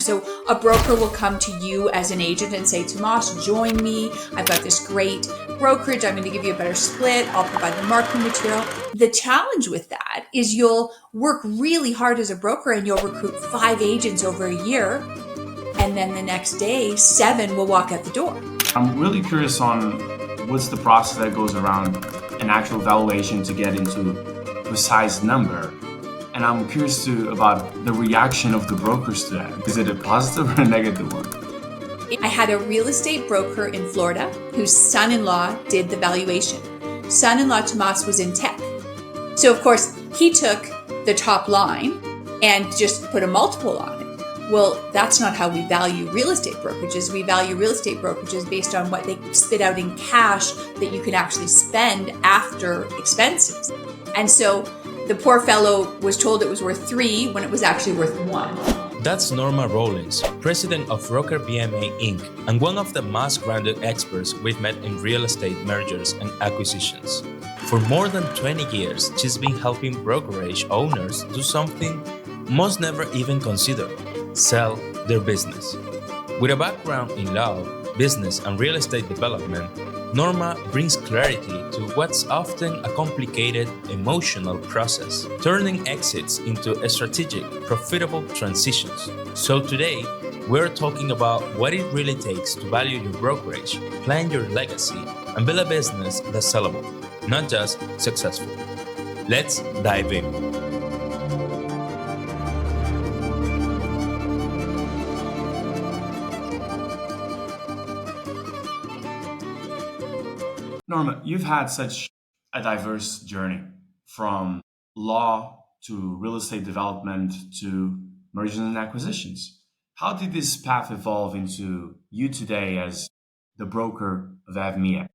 So a broker will come to you as an agent and say, Tomas, join me. I've got this great brokerage. I'm going to give you a better split. I'll provide the marketing material. The challenge with that is you'll work really hard as a broker and you'll recruit 5 agents over a year. And then the next day, 7 will walk out the door. I'm really curious on what's the process that goes around an actual valuation to get into a precise number. And I'm curious about the reaction of the brokers to that. Is it a positive or a negative one? I had a real estate broker in Florida whose son-in-law did the valuation. Son-in-law Tomas was in tech. So of course, he took the top line and just put a multiple on it. Well, that's not how we value real estate brokerages. We value real estate brokerages based on what they spit out in cash that you can actually spend after expenses. And so the poor fellow was told it was worth 3 when it was actually worth 1. That's Norma Rawlings, President of BrokerVMA Inc. and one of the most grounded experts we've met in real estate mergers and acquisitions. For more than 20 years, she's been helping brokerage owners do something most never even consider: sell their business. With a background in law, business, and real estate development, Norma brings clarity to what's often a complicated emotional process, turning exits into a strategic, profitable transitions. So today, we're talking about what it really takes to value your brokerage, plan your legacy, and build a business that's sellable, not just successful. Let's dive in. Norma, you've had such a diverse journey from law to real estate development to mergers and acquisitions. How did this path evolve into you today as the broker of BrokerVMA?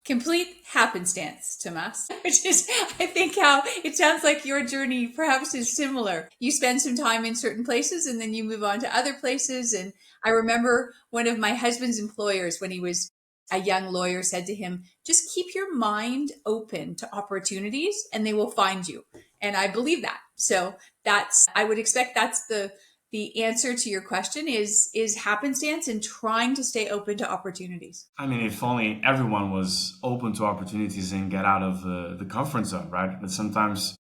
Complete happenstance, Tomas, which is, I think, how it sounds like your journey perhaps is similar. You spend some time in certain places and then you move on to other places. And I remember one of my husband's employers, when he was a young lawyer, said to him, just keep your mind open to opportunities and they will find you. And I believe that. So I would expect that's the answer to your question is happenstance and trying to stay open to opportunities. I mean, if only everyone was open to opportunities and get out of the comfort zone, right? But sometimes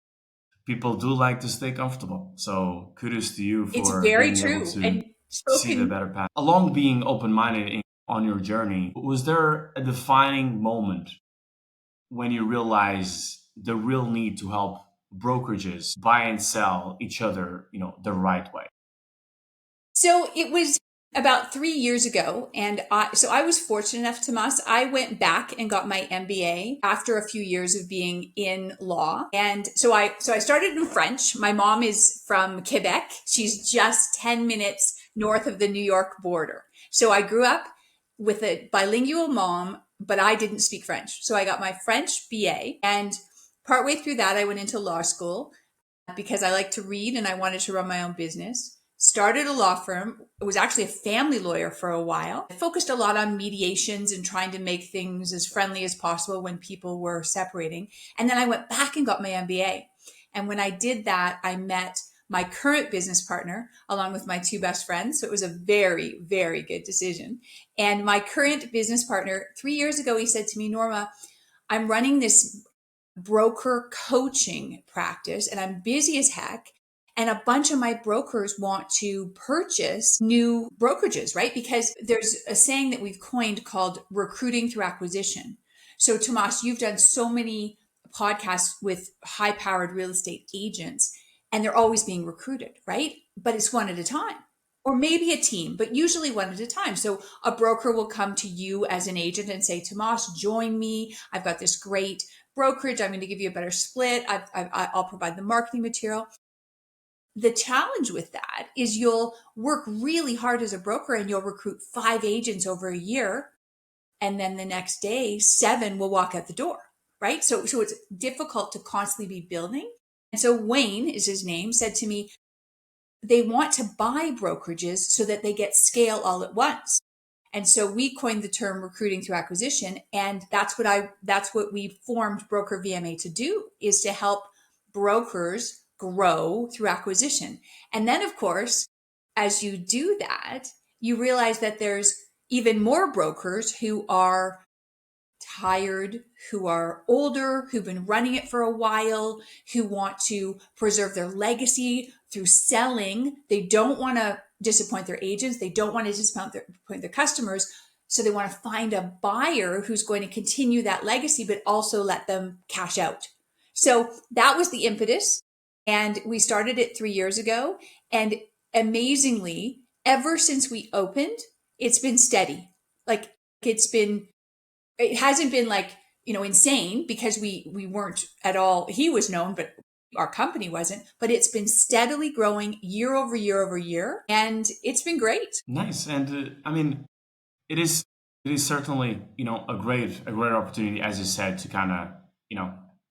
people do like to stay comfortable. So kudos to you for It's very being true. able to And see the better path. Along being open-minded on your journey, was there a defining moment when you realized the real need to help brokerages buy and sell each other, the right way? So it was about 3 years ago. And I was fortunate enough, Tomas, I went back and got my MBA after a few years of being in law. And so I started in French. My mom is from Quebec. She's just 10 minutes north of the New York border. So I grew up with a bilingual mom, but I didn't speak French. So I got my French BA, and partway through that, I went into law school because I like to read and I wanted to run my own business. Started a law firm. I was actually a family lawyer for a while. I focused a lot on mediations and trying to make things as friendly as possible when people were separating. And then I went back and got my MBA. And when I did that, I met my current business partner along with my 2 best friends. So it was a very, very good decision. And my current business partner, 3 years ago, he said to me, Norma, I'm running this broker coaching practice and I'm busy as heck. And a bunch of my brokers want to purchase new brokerages, right? Because there's a saying that we've coined called recruiting through acquisition. So Tomas, you've done so many podcasts with high-powered real estate agents, and they're always being recruited, right? But it's one at a time, or maybe a team, but usually one at a time. So a broker will come to you as an agent and say, Tomas, join me. I've got this great brokerage. I'm going to give you a better split. I'll provide the marketing material. The challenge with that is you'll work really hard as a broker and you'll recruit 5 agents over a year. And then the next day, 7 will walk out the door, right? So it's difficult to constantly be building. And so Wayne is his name, said to me, they want to buy brokerages so that they get scale all at once. And so we coined the term recruiting through acquisition. And that's what we formed BrokerVMA to do, is to help brokers grow through acquisition. And then of course, as you do that, you realize that there's even more brokers who are tired, who are older, who've been running it for a while, who want to preserve their legacy through selling. They don't want to disappoint their agents. They don't want to disappoint their customers. So they want to find a buyer who's going to continue that legacy, but also let them cash out. So that was the impetus. And we started it 3 years ago. And amazingly, ever since we opened, it's been steady. Like it hasn't been like, insane, because we weren't at all, he was known, but our company wasn't, but it's been steadily growing year over year over year. And it's been great. Nice. And I mean, it is certainly, a great opportunity, as you said, to kind of,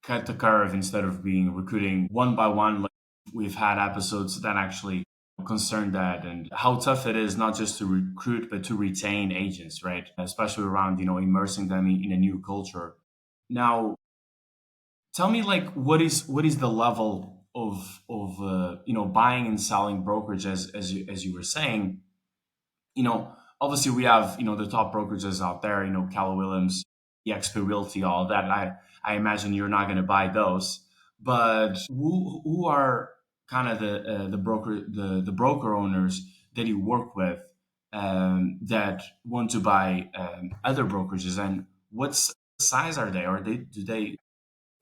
cut the curve instead of being recruiting one by one. Like, we've had episodes that actually concern that, and how tough it is not just to recruit but to retain agents, right? Especially around immersing them in a new culture. Now, tell me, like, what is the level of buying and selling brokerage, as you were saying. Obviously we have the top brokerages out there, Keller Williams, eXp Realty, all of that. I imagine you're not going to buy those, but who are kind of the broker owners that you work with, that want to buy other brokerages, and what size are they? Or do they?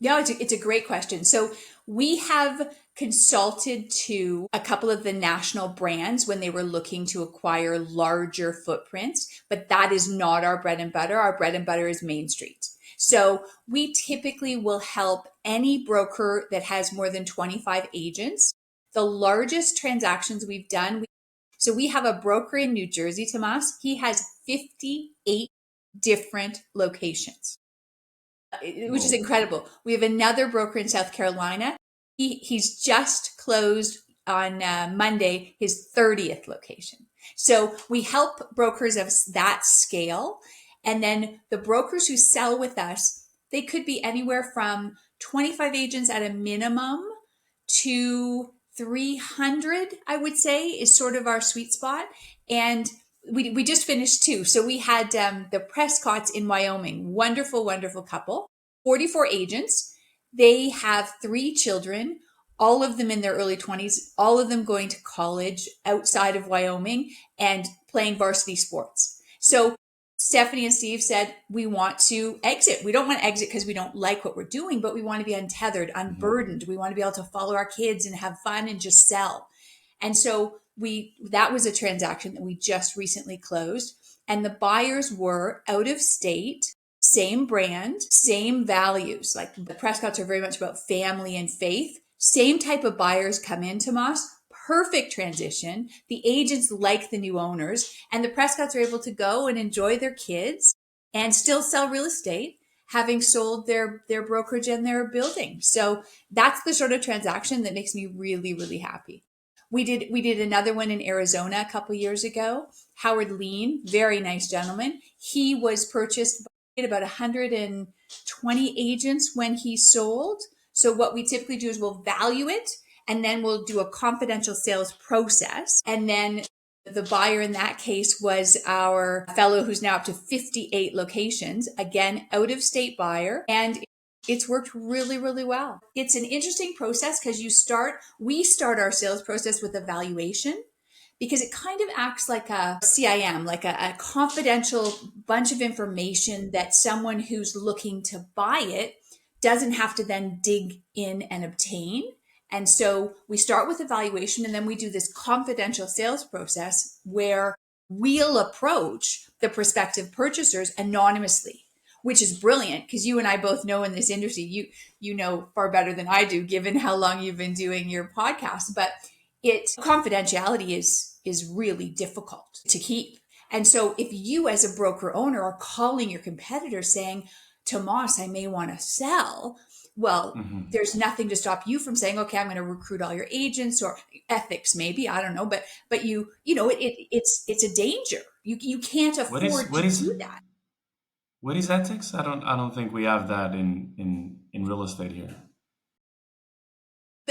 No, it's a great question. So we have consulted to a couple of the national brands when they were looking to acquire larger footprints, but that is not our bread and butter. Our bread and butter is Main Street. So we typically will help any broker that has more than 25 agents. The largest transactions we've done, so we have a broker in New Jersey, Tomas. He has 58 different locations, which is incredible. We have another broker in South Carolina. He's just closed on Monday his 30th location. So we help brokers of that scale. And then the brokers who sell with us, they could be anywhere from 25 agents at a minimum to 300, I would say, is sort of our sweet spot. And we just finished two. So we had the Prescotts in Wyoming, wonderful, wonderful couple, 44 agents. They have 3 children, all of them in their early 20s, all of them going to college outside of Wyoming and playing varsity sports. So Stephanie and Steve said, we want to exit. We don't want to exit because we don't like what we're doing, but we want to be untethered, unburdened. We want to be able to follow our kids and have fun and just sell. And so that was a transaction that we just recently closed. And the buyers were out of state, same brand, same values. Like the Prescotts are very much about family and faith. Same type of buyers come in, Tomas. Perfect transition. The agents like the new owners, and the Prescotts are able to go and enjoy their kids and still sell real estate, having sold their brokerage and their building. So that's the sort of transaction that makes me really, really happy. We did another one in Arizona a couple years ago. Howard Lean, very nice gentleman. He was purchased by about 120 agents when he sold. So what we typically do is we'll value it, and then we'll do a confidential sales process. And then the buyer in that case was our fellow who's now up to 58 locations, again, out of state buyer. And it's worked really, really well. It's an interesting process because we start our sales process with a valuation, because it kind of acts like a CIM, like a confidential bunch of information that someone who's looking to buy it doesn't have to then dig in and obtain. And so we start with evaluation, and then we do this confidential sales process where we'll approach the prospective purchasers anonymously, which is brilliant because you and I both know in this industry, you know far better than I do, given how long you've been doing your podcast, but confidentiality is really difficult to keep. And so if you as a broker owner are calling your competitor saying, Tomas, I may want to sell, well, there's nothing to stop you from saying, okay, I'm going to recruit all your agents, or ethics, maybe, I don't know, but it's a danger. You can't afford to do that. What is ethics? I don't think we have that in real estate here.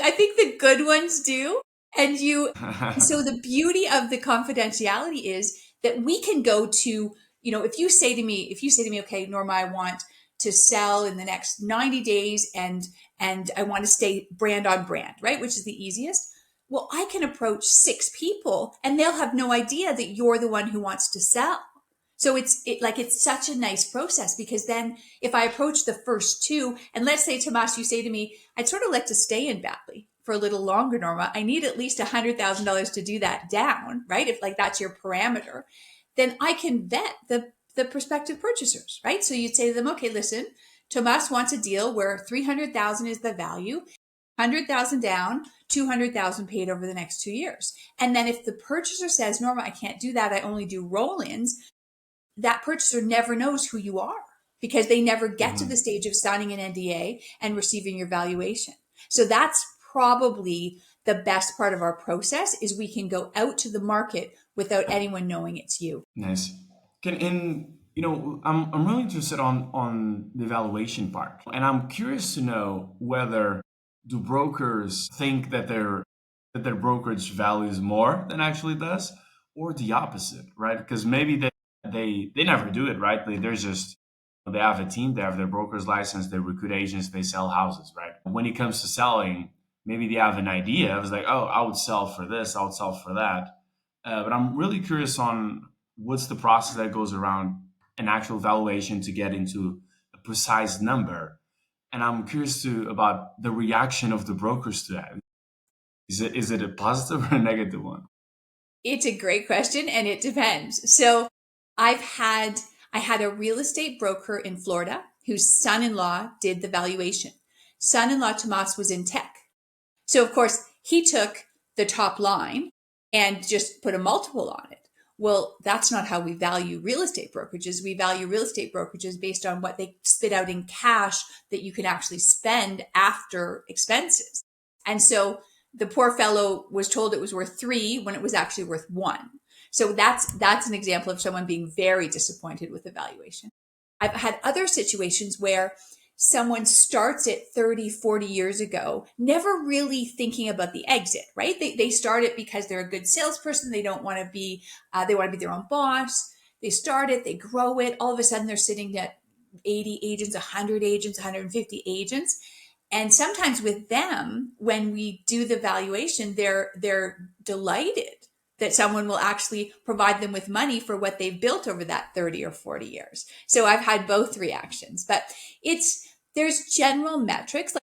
I think the good ones do. And so the beauty of the confidentiality is that we can go to, if you say to me, okay, Norma, I want to sell in the next 90 days and I want to stay brand on brand, right? Which is the easiest. Well, I can approach 6 people and they'll have no idea that you're the one who wants to sell. So it's such a nice process, because then if I approach the first two, and let's say, Tomas, you say to me, I'd sort of like to stay in Valley for a little longer, Norma. I need at least $100,000 to do that down, right? If that's your parameter, then I can vet the prospective purchasers, right? So you'd say to them, okay, listen, Tomas wants a deal where 300,000 is the value, 100,000 down, 200,000 paid over the next 2 years. And then if the purchaser says, Norma, I can't do that, I only do roll-ins, that purchaser never knows who you are, because they never get to the stage of signing an NDA and receiving your valuation. So that's probably the best part of our process, is we can go out to the market without anyone knowing it's you. Nice. I'm really interested on the valuation part, and I'm curious to know whether do brokers think that their brokerage values more than actually does, or the opposite, right? Because maybe they never do it, right? They have a team, they have their broker's license, they recruit agents, they sell houses, right? When it comes to selling, maybe they have an idea. It was like, oh, I would sell for this, I would sell for that. But I'm really curious on what's the process that goes around an actual valuation to get into a precise number. And I'm curious about the reaction of the brokers to that. Is it a positive or a negative one? It's a great question, and it depends. So I had a real estate broker in Florida whose son-in-law did the valuation. Son-in-law Tomas was in tech. So of course he took the top line and just put a multiple on it. Well, that's not how we value real estate brokerages. We value real estate brokerages based on what they spit out in cash that you can actually spend after expenses. And so the poor fellow was told it was worth 3 when it was actually worth 1. So that's an example of someone being very disappointed with the valuation. I've had other situations where someone starts it 30, 40 years ago, never really thinking about the exit, right? They start it because they're a good salesperson. They don't want to be, they want to be their own boss. They start it, they grow it. All of a sudden they're sitting at 80 agents, 100 agents, 150 agents. And sometimes with them, when we do the valuation, they're delighted that someone will actually provide them with money for what they've built over that 30 or 40 years. So I've had both reactions, but there's general metrics. Like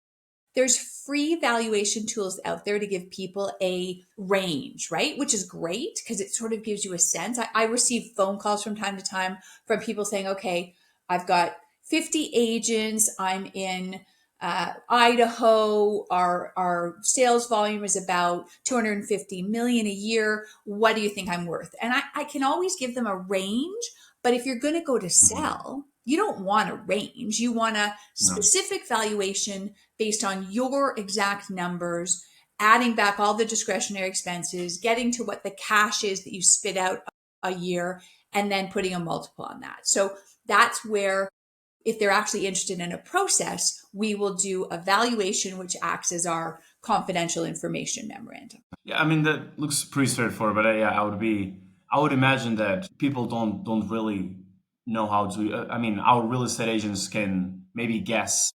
there's free valuation tools out there to give people a range, right? Which is great because it sort of gives you a sense. I receive phone calls from time to time from people saying, okay, I've got 50 agents. I'm in Idaho, our sales volume is about 250 million a year. What do you think I'm worth? And I can always give them a range, but if you're going to go to sell, you don't want a range. You want a specific valuation based on your exact numbers, adding back all the discretionary expenses, getting to what the cash is that you spit out a year, and then putting a multiple on that. So that's where, if they're actually interested in a process, we will do a valuation, which acts as our confidential information memorandum. Yeah, I mean that looks pretty straightforward, but I would imagine that people don't really know how to. I mean, our real estate agents can maybe guess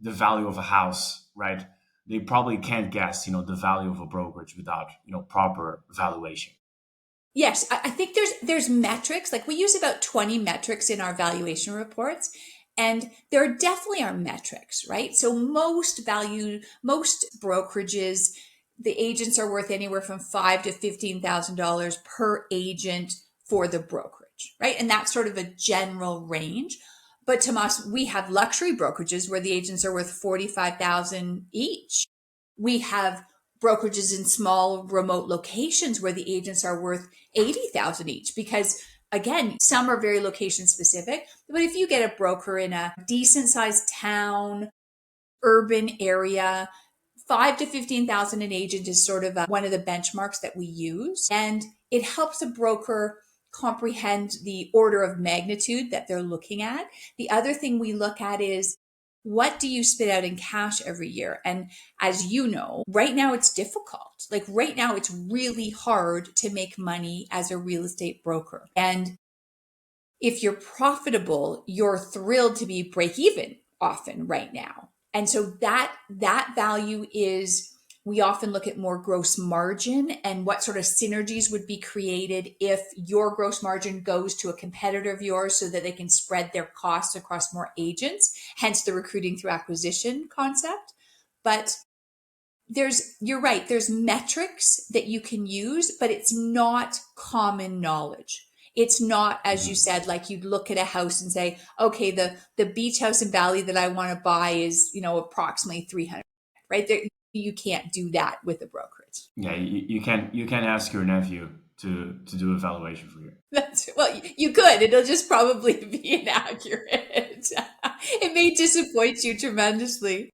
the value of a house, right? They probably can't guess, the value of a brokerage without, proper valuation. Yes, I think there's metrics. Like we use about 20 metrics in our valuation reports. And there definitely are metrics, right? So most brokerages, the agents are worth anywhere from $5,000 to $15,000 per agent for the brokerage, right? And that's sort of a general range. But Tomas, we have luxury brokerages where the agents are worth $45,000 each. We have brokerages in small remote locations where the agents are worth $80,000 each, because again, some are very location specific, but if you get a broker in a decent sized town, urban area, 5 to 15,000 an agent is sort of one of the benchmarks that we use. And it helps a broker comprehend the order of magnitude that they're looking at. The other thing we look at is what do you spit out in cash every year? And as you know, right now it's difficult. Like right now, it's really hard to make money as a real estate broker. And if you're profitable, you're thrilled to be break even often right now. And so that value is, we often look at more gross margin and what sort of synergies would be created if your gross margin goes to a competitor of yours so that they can spread their costs across more agents, hence the recruiting through acquisition concept. But you're right, there's metrics that you can use, but it's not common knowledge. It's not, as you said, like you'd look at a house and say, okay, the beach house in Bali that I want to buy is, approximately 300, right? There, you can't do that with a brokerage. Yeah, you can ask your nephew to do a valuation for you. Well, you could. It'll just probably be inaccurate. It may disappoint you tremendously.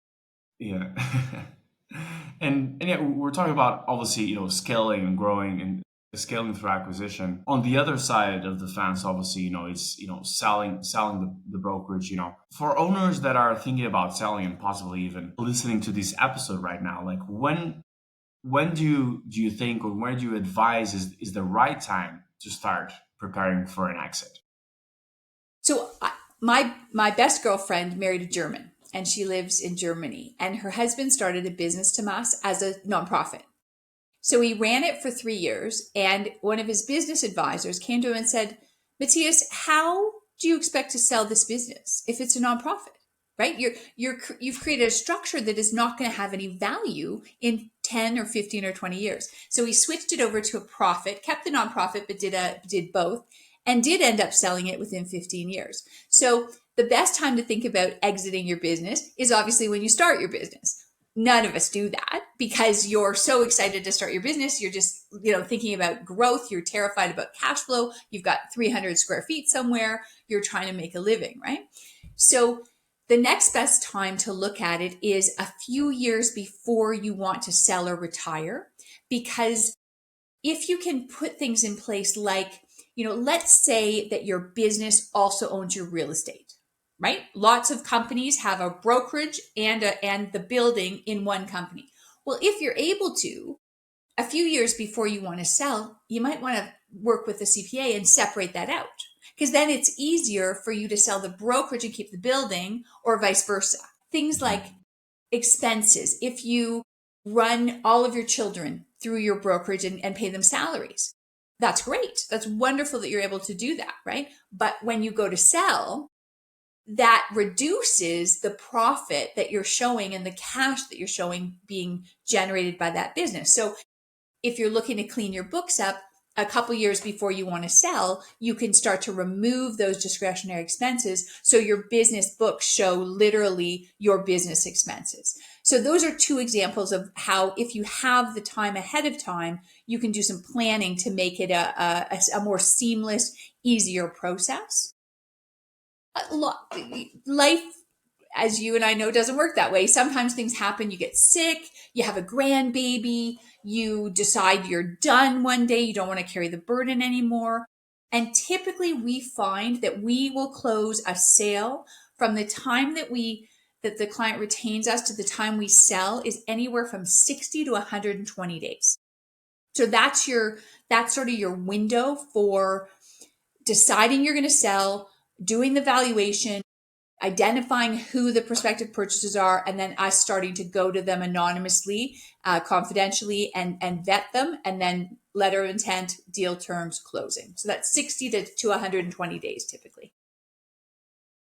Yeah. And yeah, we're talking about obviously, scaling and growing and scaling through acquisition. On the other side of the fence, obviously, it's, selling the brokerage, for owners that are thinking about selling and possibly even listening to this episode right now, like when do you think, or when do you advise is the right time to start preparing for an exit? So my best girlfriend married a German, and she lives in Germany, and her husband started a business, Tomas, as a nonprofit. So he ran it for 3 years, and one of his business advisors came to him and said, Matthias, how do you expect to sell this business if it's a nonprofit? Right? You've created a structure that is not going to have any value in 10 or 15 or 20 years. So he switched it over to a profit, kept the nonprofit, but did both, and did end up selling it within 15 years. So the best time to think about exiting your business is obviously when you start your business. None of us do that because you're so excited to start your business. You're just, thinking about growth. You're terrified about cash flow. You've got 300 square feet somewhere. You're trying to make a living, right? So the next best time to look at it is a few years before you want to sell or retire, because if you can put things in place like, let's say that your business also owns your real estate, right? Lots of companies have a brokerage and the building in one company. Well, if you're able to, a few years before you want to sell, you might want to work with the CPA and separate that out, because then it's easier for you to sell the brokerage and keep the building, or vice versa. Things like expenses. If you run all of your children through your brokerage and pay them salaries, that's great. That's wonderful that you're able to do that, right? But when you go to sell, that reduces the profit that you're showing and the cash that you're showing being generated by that business. So if you're looking to clean your books up a couple years before you want to sell, you can start to remove those discretionary expenses. So your business books show literally your business expenses. So those are two examples of how, if you have the time ahead of time, you can do some planning to make it a more seamless, easier process. Life, as you and I know, doesn't work that way. Sometimes things happen. You get sick, you have a grandbaby, you decide you're done one day, you don't want to carry the burden anymore. And typically we find that we will close a sale from the time that the client retains us to the time we sell is anywhere from 60 to 120 days. So that's sort of your window for deciding you're going to sell, doing the valuation, identifying who the prospective purchasers are, and then us starting to go to them anonymously, confidentially, and vet them, and then letter of intent, deal terms, closing. So that's 60 to 120 days typically.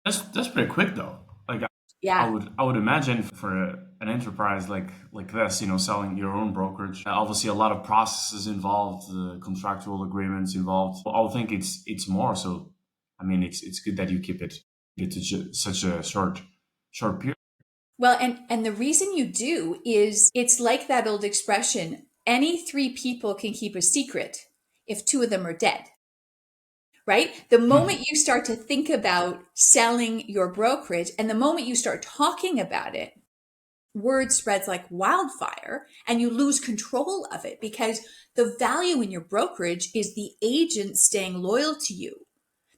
That's pretty quick though. Like Yeah. I would imagine for an enterprise like this, selling your own brokerage, obviously a lot of processes involved, contractual agreements involved. I would think it's more. So, I mean, it's good that you keep it to such a short period. Well, and the reason you do is it's like that old expression, any three people can keep a secret if two of them are dead, right? The moment you start to think about selling your brokerage and the moment you start talking about it, word spreads like wildfire and you lose control of it, because the value in your brokerage is the agent staying loyal to you.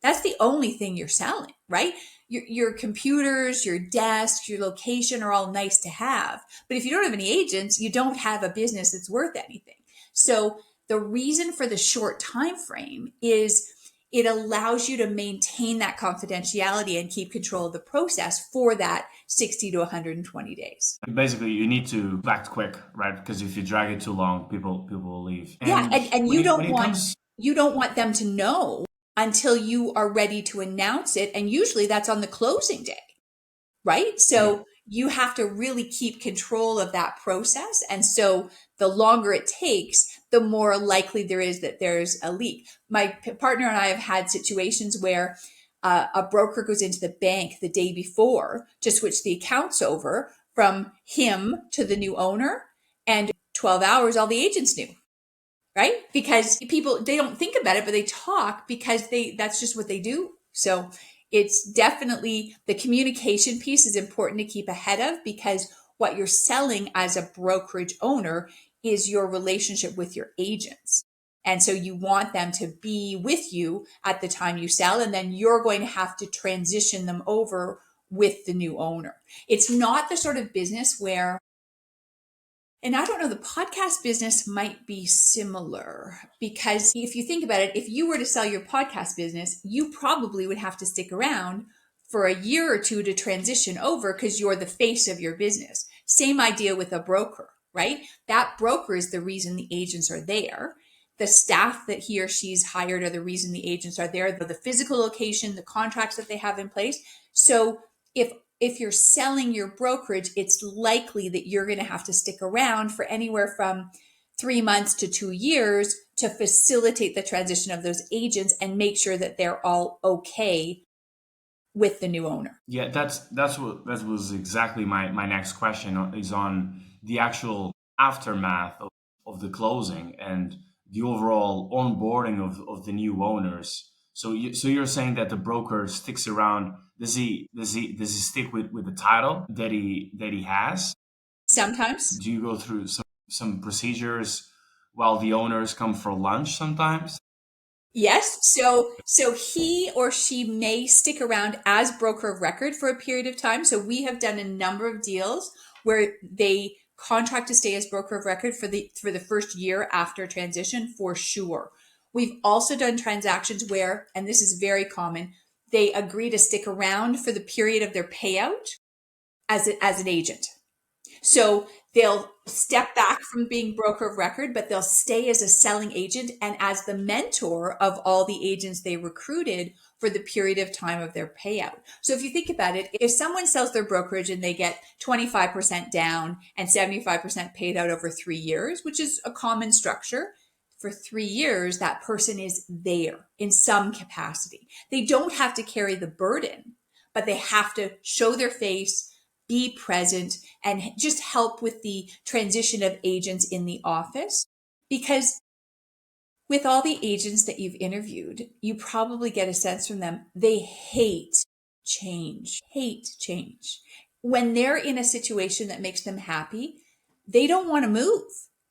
That's the only thing you're selling, right? your computers, your desk, your location are all nice to have. But if you don't have any agents, you don't have a business that's worth anything. So the reason for the short time frame is it allows you to maintain that confidentiality and keep control of the process for that 60 to 120 days. Basically, you need to act quick, right? Because if you drag it too long, people will leave. Yeah, and when you it when don't it want comes, you don't want them to know until you are ready to announce it, and usually that's on the closing day, right? So you have to really keep control of that process. And so the longer it takes, the more likely there is that there's a leak. My partner and I have had situations where a broker goes into the bank the day before to switch the accounts over from him to the new owner. And 12 hours, all the agents knew, right? Because people, they don't think about it, but they talk because that's just what they do. So it's definitely, the communication piece is important to keep ahead of, because what you're selling as a brokerage owner is your relationship with your agents. And so you want them to be with you at the time you sell, and then you're going to have to transition them over with the new owner. It's not the sort of business where, and I don't know, the podcast business might be similar, because if you think about it, if you were to sell your podcast business, you probably would have to stick around for a year or two to transition over because you're the face of your business. Same idea with a broker, right? That broker is the reason the agents are there. The staff that he or she's hired are the reason the agents are there, the physical location, the contracts that they have in place. So if you're selling your brokerage, it's likely that you're going to have to stick around for anywhere from 3 months to 2 years to facilitate the transition of those agents and make sure that they're all okay with the new owner. yeah, that was exactly my next question, is on the actual aftermath of the closing and the overall onboarding of the new owners. So you're saying that the broker sticks around. Does he stick with the title that he has? Sometimes. Do you go through some procedures while the owners come for lunch sometimes? Yes. So he or she may stick around as broker of record for a period of time. So we have done a number of deals where they contract to stay as broker of record for the first year after transition, for sure. We've also done transactions where, and this is very common, they agree to stick around for the period of their payout as an agent. So they'll step back from being broker of record, but they'll stay as a selling agent and as the mentor of all the agents they recruited for the period of time of their payout. So if you think about it, if someone sells their brokerage and they get 25% down and 75% paid out over 3 years, which is a common structure, for 3 years, that person is there in some capacity. They don't have to carry the burden, but they have to show their face, be present, and just help with the transition of agents in the office. Because with all the agents that you've interviewed, you probably get a sense from them, they hate change. When they're in a situation that makes them happy, they don't want to move.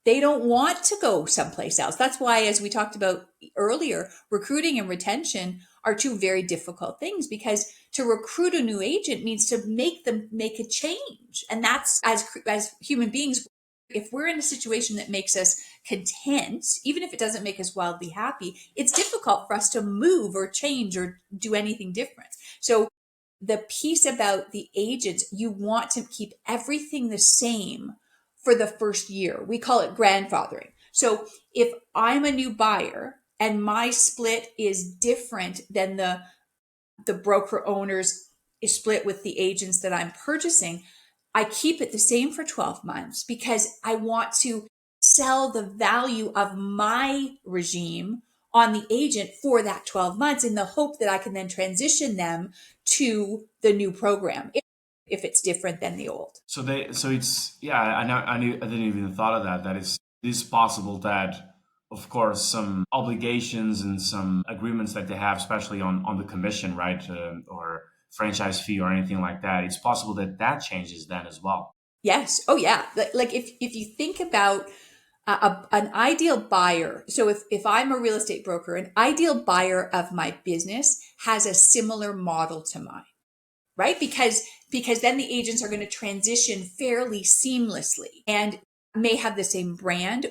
They don't want to go someplace else. That's why, as we talked about earlier, recruiting and retention are two very difficult things, because to recruit a new agent means to make them make a change. And that's, as human beings, if we're in a situation that makes us content, even if it doesn't make us wildly happy, it's difficult for us to move or change or do anything different. So the piece about the agents, you want to keep everything the same for the first year. We call it grandfathering. So if I'm a new buyer and my split is different than the broker owner's split with the agents that I'm purchasing, I keep it the same for 12 months because I want to sell the value of my regime on the agent for that 12 months in the hope that I can then transition them to the new program if it's different than the old. So it's, yeah, I didn't even thought of that. That it is possible that, of course, some obligations and some agreements that they have, especially on the commission, right, or franchise fee or anything like that, it's possible that changes then as well. Yes. Oh, yeah. Like if you think about an ideal buyer, so if I'm a real estate broker, an ideal buyer of my business has a similar model to mine. right? Because then the agents are going to transition fairly seamlessly and may have the same brand.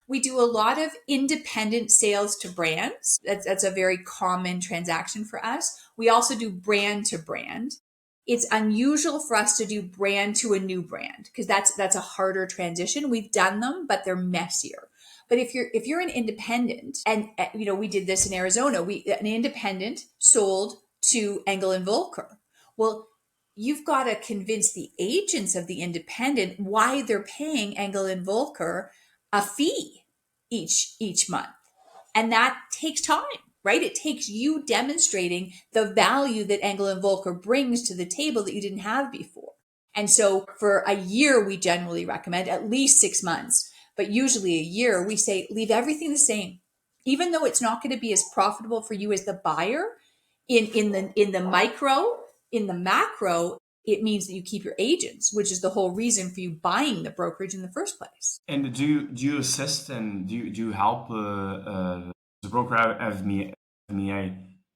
We do a lot of independent sales to brands. That's a very common transaction for us. We also do brand to brand. It's unusual for us to do brand to a new brand because that's a harder transition. We've done them, but they're messier. But if you're an independent, and we did this in Arizona, an independent sold to Engel and Volker. Well, you've got to convince the agents of the independent why they're paying Engel and Volker a fee each month. And that takes time, right? It takes you demonstrating the value that Engel and Volker brings to the table that you didn't have before. And so for a year, we generally recommend at least 6 months, but usually a year, we say leave everything the same. Even though it's not going to be as profitable for you as the buyer in the micro, in the macro, it means that you keep your agents, which is the whole reason for you buying the brokerage in the first place. And do you assist and do you help the BrokerVMA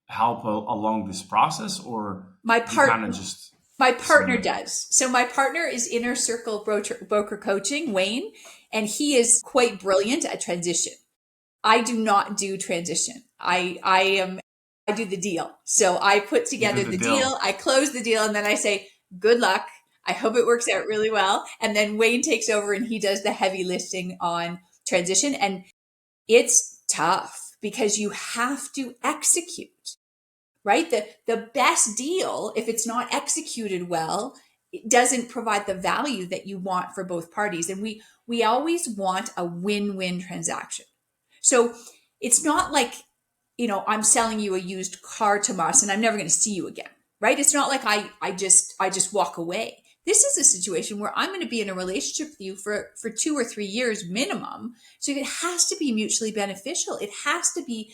help along this process, or my partner just? My partner does. So my partner is Inner Circle Broker Coaching, Wayne, and he is quite brilliant at transition. I do not do transition. I do the deal. So I put together the deal, I close the deal, and then I say, good luck. I hope it works out really well. And then Wayne takes over and he does the heavy lifting on transition. And it's tough because you have to execute, right? The best deal, if it's not executed well, it doesn't provide the value that you want for both parties. And we always want a win-win transaction. So it's not like, I'm selling you a used car, Tomas, and I'm never going to see you again, right? It's not like I just walk away. This is a situation where I'm going to be in a relationship with you for 2 or 3 years minimum. So it has to be mutually beneficial. It has to be,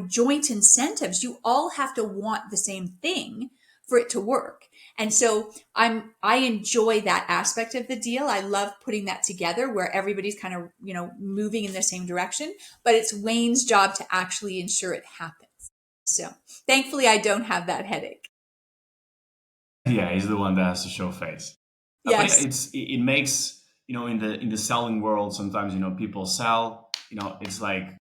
joint incentives. You all have to want the same thing for it to work. And so I enjoy that aspect of the deal. I love putting that together where everybody's kind of, moving in the same direction, but it's Wayne's job to actually ensure it happens. So thankfully I don't have that headache. Yeah, he's the one that has to show face. Yes. But it makes, in the selling world, sometimes, people sell, it's like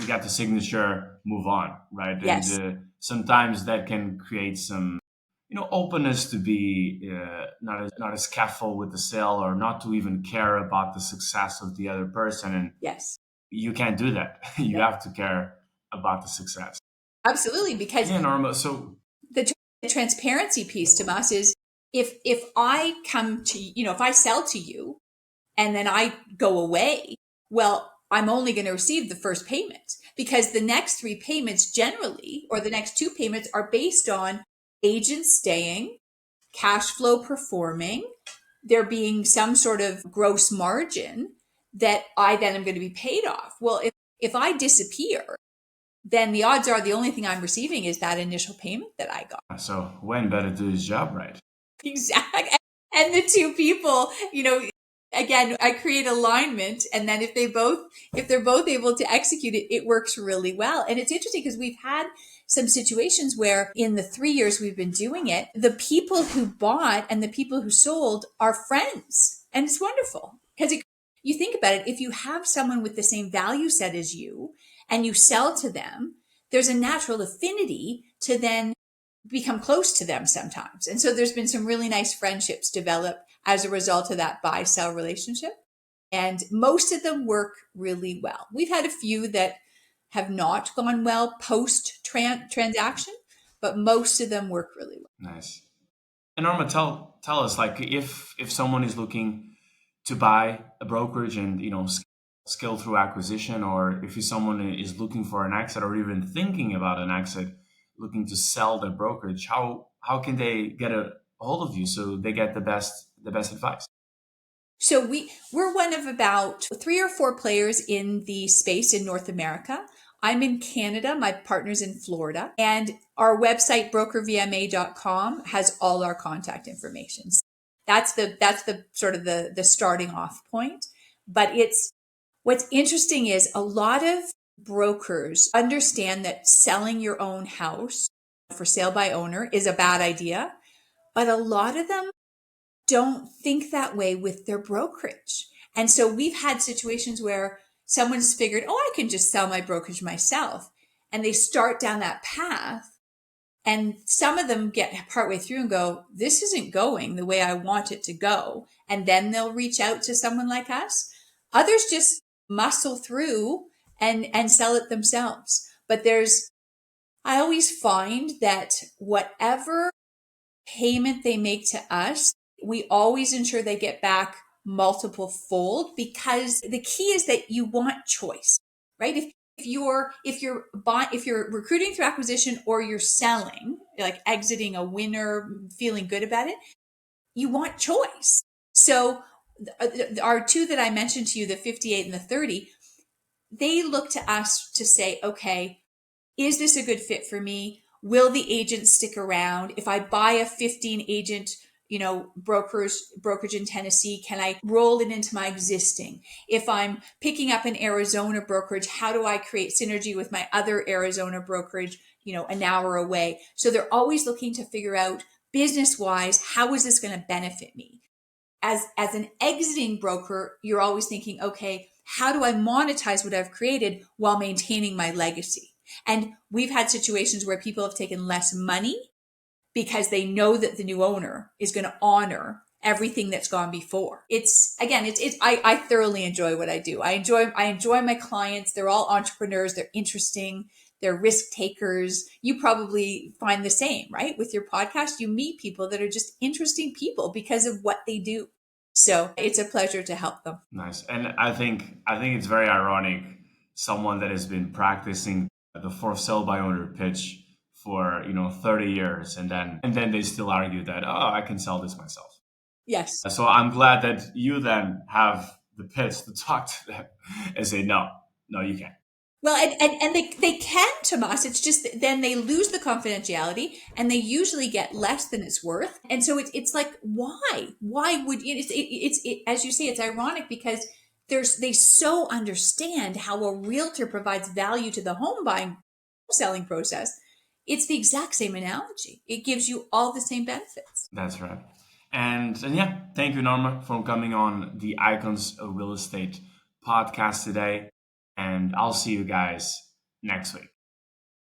you got the signature, move on, right? Yes. And sometimes that can create some, openness to be not as careful with the sale, or not to even care about the success of the other person. And yes, you can't do that. You have to care about the success. Absolutely, because Norma. So the transparency piece to us is if I come to if I sell to you and then I go away, well, I'm only going to receive the first payment, because the next 3 payments generally, or the next 2 payments, are based on agents staying, cash flow performing, there being some sort of gross margin that I then am going to be paid off. Well, if I disappear, then the odds are the only thing I'm receiving is that initial payment that I got. So Wayne better do his job right. Exactly. And the 2 people, again, I create alignment, and then if they're both able to execute it, it works really well. And it's interesting because we've had some situations where in the 3 years we've been doing it, the people who bought and the people who sold are friends. And it's wonderful because you think about it, if you have someone with the same value set as you and you sell to them, there's a natural affinity to then become close to them sometimes. And so there's been some really nice friendships develop as a result of that buy-sell relationship. And most of them work really well. We've had a few that have not gone well post-transaction, but most of them work really well. Nice. And Norma, tell us, like, if someone is looking to buy a brokerage and, scale through acquisition, or if someone is looking for an exit, or even thinking about an exit, looking to sell their brokerage, how can they get a hold of you so they get the best advice? So we're one of about 3 or 4 players in the space in North America. I'm in Canada, my partner's in Florida, and our website, BrokerVMA.com, has all our contact information. That's the sort of the starting off point. But what's interesting is a lot of brokers understand that selling your own house for sale by owner is a bad idea, But a lot of them don't think that way with their brokerage. And so we've had situations where someone's figured, oh, I can just sell my brokerage myself. And they start down that path. And some of them get partway through and go, this isn't going the way I want it to go. And then they'll reach out to someone like us. Others just muscle through and sell it themselves. But I always find that whatever payment they make to us, we always ensure they get back multiple fold, because the key is that you want choice, right? If you're recruiting through acquisition, or you're selling, like exiting a winner, feeling good about it, you want choice. So our two that I mentioned to you, the 58 and the 30, they look to us to say, okay, is this a good fit for me? Will the agent stick around? If I buy a 15 agent, brokerage in Tennessee, can I roll it into my existing? If I'm picking up an Arizona brokerage, how do I create synergy with my other Arizona brokerage, an hour away? So they're always looking to figure out, business wise, how is this going to benefit me? As an exiting broker, you're always thinking, okay, how do I monetize what I've created while maintaining my legacy? And we've had situations where people have taken less money because they know that the new owner is going to honor everything that's gone before. I thoroughly enjoy what I do. I enjoy my clients. They're all entrepreneurs. They're interesting. They're risk takers. You probably find the same, right? With your podcast, you meet people that are just interesting people because of what they do. So it's a pleasure to help them. Nice. And I think it's very ironic, someone that has been practicing the for sale by owner pitch for 30 years, and then they still argue that, oh, I can sell this myself. Yes. So I'm glad that you then have the pitch to talk to them and say, no, you can't. Well, and they can, Tomas. It's just then they lose the confidentiality, and they usually get less than it's worth. And so it's like, why would it's as you say, it's ironic because they so understand how a realtor provides value to the home buying selling process. It's the exact same analogy. It gives you all the same benefits. That's right. And yeah, thank you, Norma, for coming on the Icons of Real Estate podcast today. And I'll see you guys next week.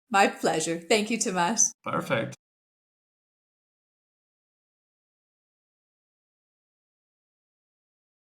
My pleasure. Thank you, Tomas. Perfect.